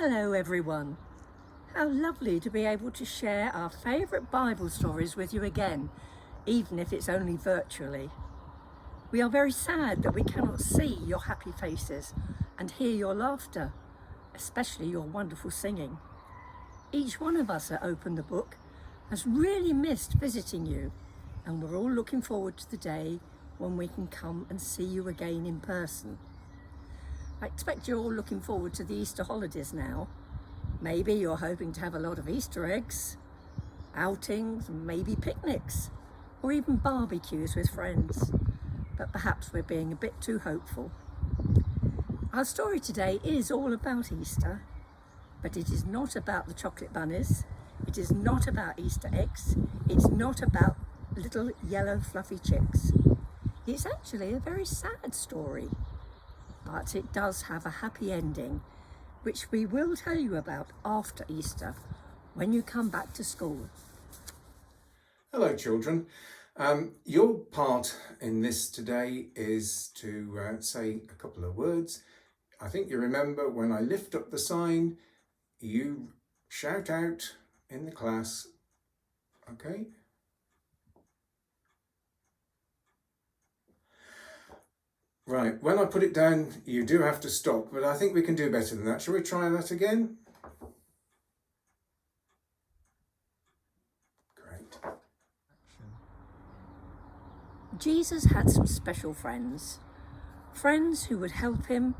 Hello everyone. How lovely to be able to share our favourite Bible stories with you again, even if it's only virtually. We are very sad that we cannot see your happy faces and hear your laughter, especially your wonderful singing. Each one of us at Open the Book has really missed visiting you, and we're all looking forward to the day when we can come and see you again in person. I expect you're all looking forward to the Easter holidays now. Maybe you're hoping to have a lot of Easter eggs, outings, maybe picnics, or even barbecues with friends. But perhaps we're being a bit too hopeful. Our story today is all about Easter, but it is not about the chocolate bunnies. It is not about Easter eggs. It's not about little yellow fluffy chicks. It's actually a very sad story. But it does have a happy ending, which we will tell you about after Easter, when you come back to school. Hello children. Your part in this today is to say a couple of words. I think you remember when I lift up the sign, you shout out in the class, okay? Right, when I put it down, you do have to stop, but I think we can do better than that. Shall we try that again? Great. Jesus had some special friends. Friends who would help him,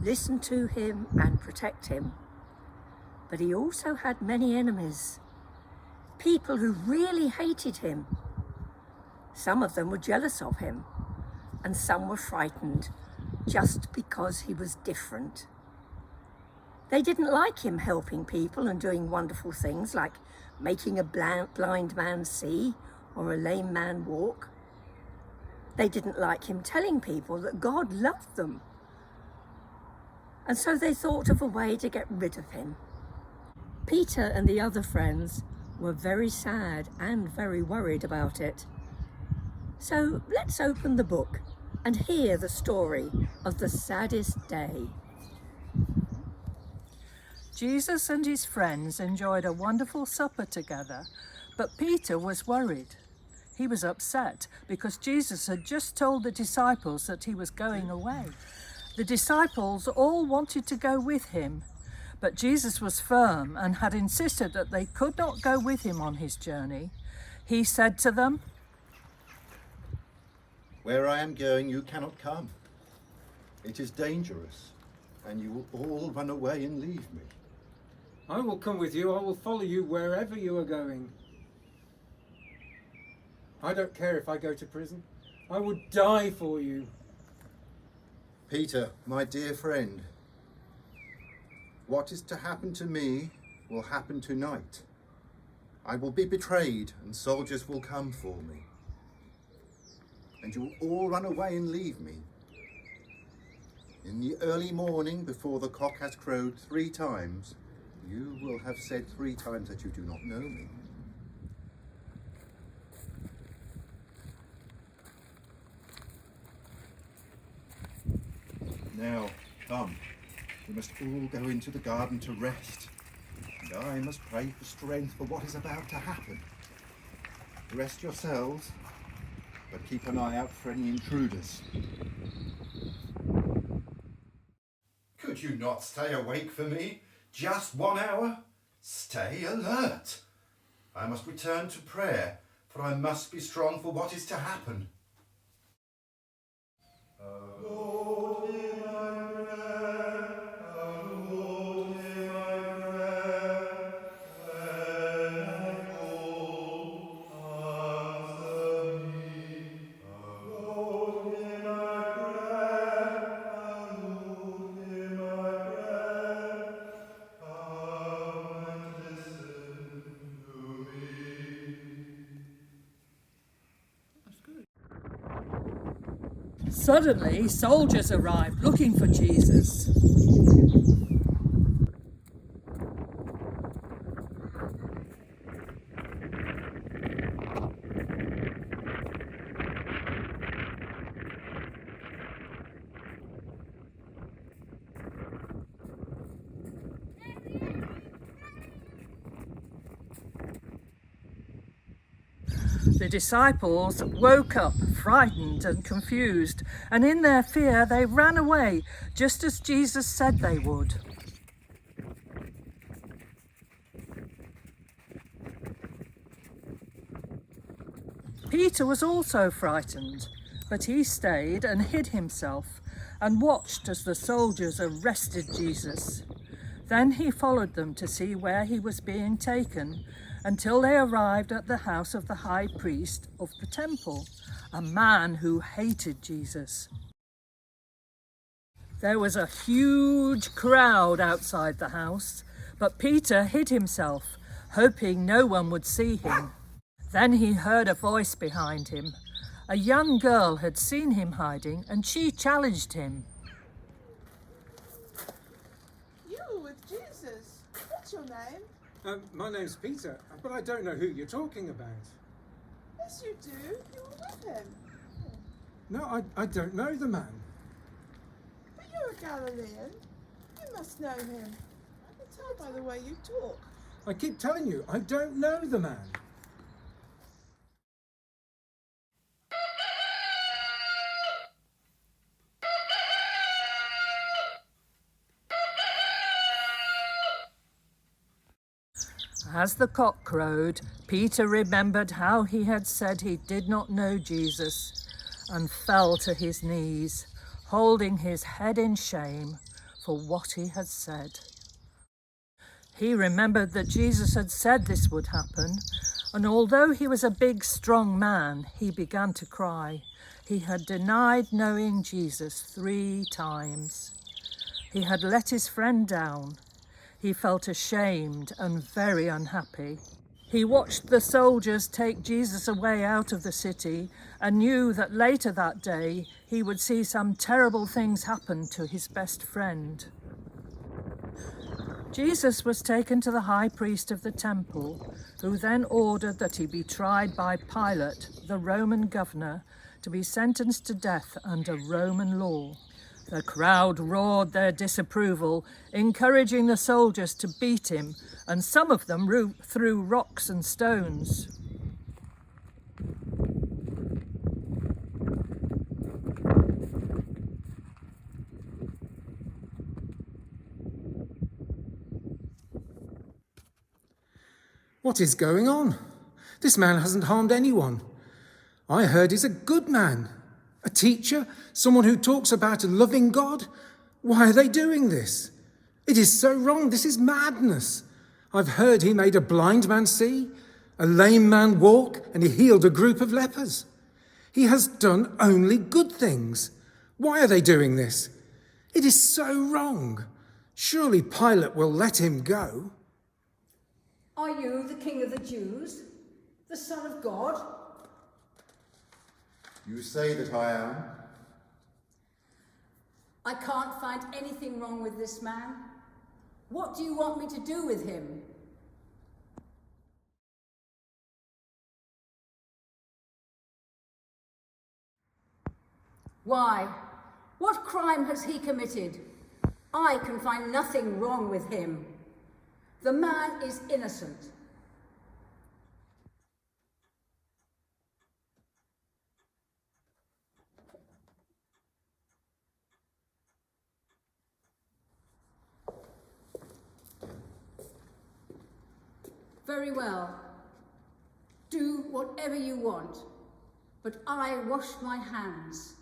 listen to him and protect him. But he also had many enemies. People who really hated him. Some of them were jealous of him, and some were frightened just because he was different. They didn't like him helping people and doing wonderful things like making a blind man see or a lame man walk. They didn't like him telling people that God loved them. And so they thought of a way to get rid of him. Peter and the other friends were very sad and very worried about it. So let's open the book and hear the story of the saddest day. Jesus and his friends enjoyed a wonderful supper together, but Peter was worried. He was upset because Jesus had just told the disciples that he was going away. The disciples all wanted to go with him, but Jesus was firm and had insisted that they could not go with him on his journey. He said to them, "Where I am going, you cannot come. It is dangerous, and you will all run away and leave me." I will come with you. I will follow you wherever you are going. I don't care if I go to prison. I would die for you. Peter, my dear friend, what is to happen to me will happen tonight. I will be betrayed, and soldiers will come for me. And you will all run away and leave me. In the early morning, before the cock has crowed 3 times, you will have said 3 times that you do not know me. Now, come. We must all go into the garden to rest. And I must pray for strength for what is about to happen. Rest yourselves, but keep an eye out for any intruders. Could you not stay awake for me? Just 1 hour? Stay alert. I must return to prayer, for I must be strong for what is to happen. Lord, hear my prayer. Lord, hear my prayer. When I call, answer me. Lord, hear my prayer. Lord, hear my prayer. Come and listen to me. Suddenly, soldiers arrived looking for Jesus. The disciples woke up frightened and confused, and in their fear they ran away, just as Jesus said they would. Peter was also frightened, but he stayed and hid himself and watched as the soldiers arrested Jesus. Then he followed them to see where he was being taken, until they arrived at the house of the high priest of the temple, a man who hated Jesus. There was a huge crowd outside the house, but Peter hid himself, hoping no one would see him. Then he heard a voice behind him. A young girl had seen him hiding, and she challenged him. You were with Jesus. What's your name? My name's Peter, but I don't know who you're talking about. Yes, you do. You were with him. No, I don't know the man. But you're a Galilean. You must know him. I can tell by the way you talk. I keep telling you, I don't know the man. As the cock crowed, Peter remembered how he had said he did not know Jesus, and fell to his knees, holding his head in shame for what he had said. He remembered that Jesus had said this would happen, and although he was a big, strong man, he began to cry. He had denied knowing Jesus 3 times. He had let his friend down. He felt ashamed and very unhappy. He watched the soldiers take Jesus away out of the city and knew that later that day he would see some terrible things happen to his best friend. Jesus was taken to the high priest of the temple, who then ordered that he be tried by Pilate, the Roman governor, to be sentenced to death under Roman law. The crowd roared their disapproval, encouraging the soldiers to beat him, and some of them threw rocks and stones. What is going on? This man hasn't harmed anyone. I heard he's a good man. A teacher? Someone who talks about a loving God? Why are they doing this? It is so wrong. This is madness. I've heard he made a blind man see, a lame man walk, and he healed a group of lepers. He has done only good things. Why are they doing this? It is so wrong. Surely Pilate will let him go. Are you the King of the Jews, the Son of God? You say that I am. I can't find anything wrong with this man. What do you want me to do with him? Why? What crime has he committed? I can find nothing wrong with him. The man is innocent. Very well. Do whatever you want, but I wash my hands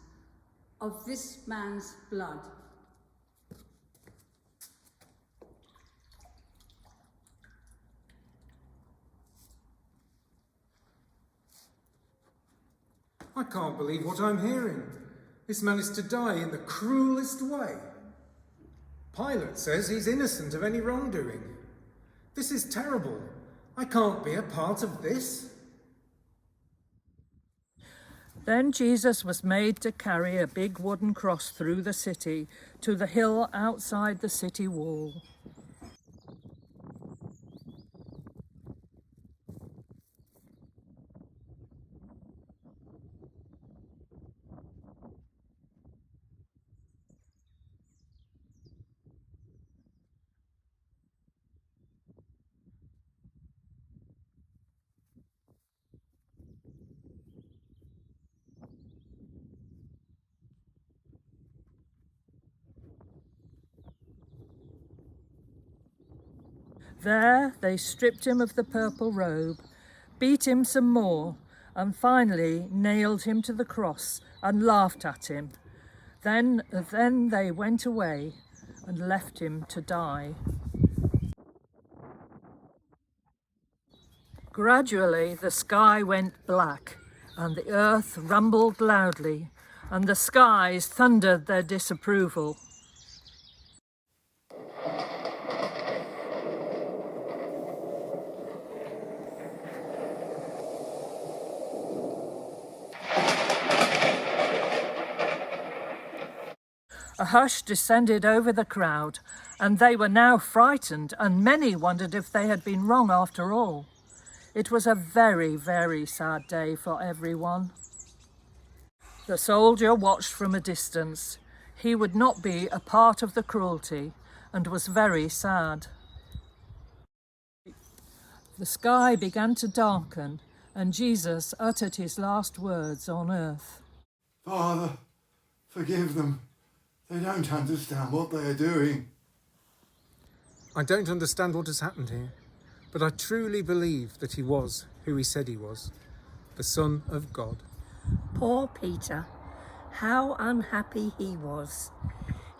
of this man's blood. I can't believe what I'm hearing. This man is to die in the cruelest way. Pilate says he's innocent of any wrongdoing. This is terrible. I can't be a part of this. Then Jesus was made to carry a big wooden cross through the city to the hill outside the city wall. There they stripped him of the purple robe, beat him some more, and finally nailed him to the cross and laughed at him. Then they went away and left him to die. Gradually the sky went black, and the earth rumbled loudly, and the skies thundered their disapproval. A hush descended over the crowd, and they were now frightened, and many wondered if they had been wrong after all. It was a very, very sad day for everyone. The soldier watched from a distance. He would not be a part of the cruelty and was very sad. The sky began to darken, and Jesus uttered his last words on earth. Father, forgive them. They don't understand what they are doing. I don't understand what has happened here, but I truly believe that he was who he said he was, the Son of God. Poor Peter, how unhappy he was.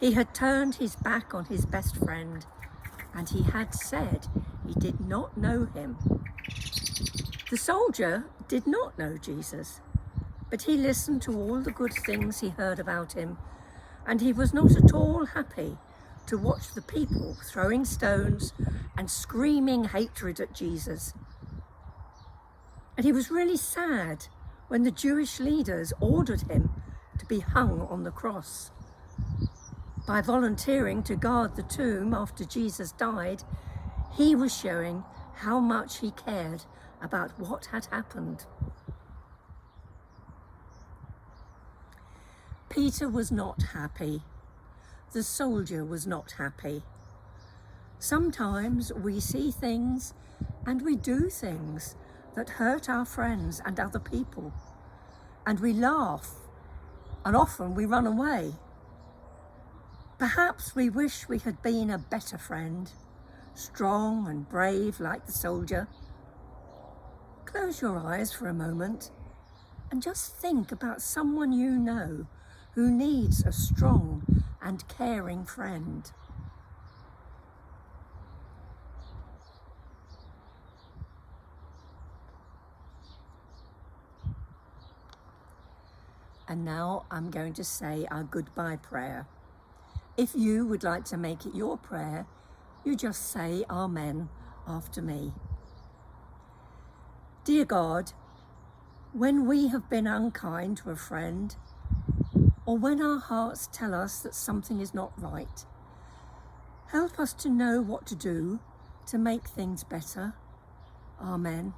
He had turned his back on his best friend, and he had said he did not know him. The soldier did not know Jesus, but he listened to all the good things he heard about him, and he was not at all happy to watch the people throwing stones and screaming hatred at Jesus. And he was really sad when the Jewish leaders ordered him to be hung on the cross. By volunteering to guard the tomb after Jesus died, he was showing how much he cared about what had happened. Peter was not happy. The soldier was not happy. Sometimes we see things and we do things that hurt our friends and other people, and we laugh, and often we run away. Perhaps we wish we had been a better friend, strong and brave like the soldier. Close your eyes for a moment and just think about someone you know who needs a strong and caring friend. And now I'm going to say our goodbye prayer. If you would like to make it your prayer, you just say Amen after me. Dear God, when we have been unkind to a friend, or when our hearts tell us that something is not right, help us to know what to do to make things better. Amen.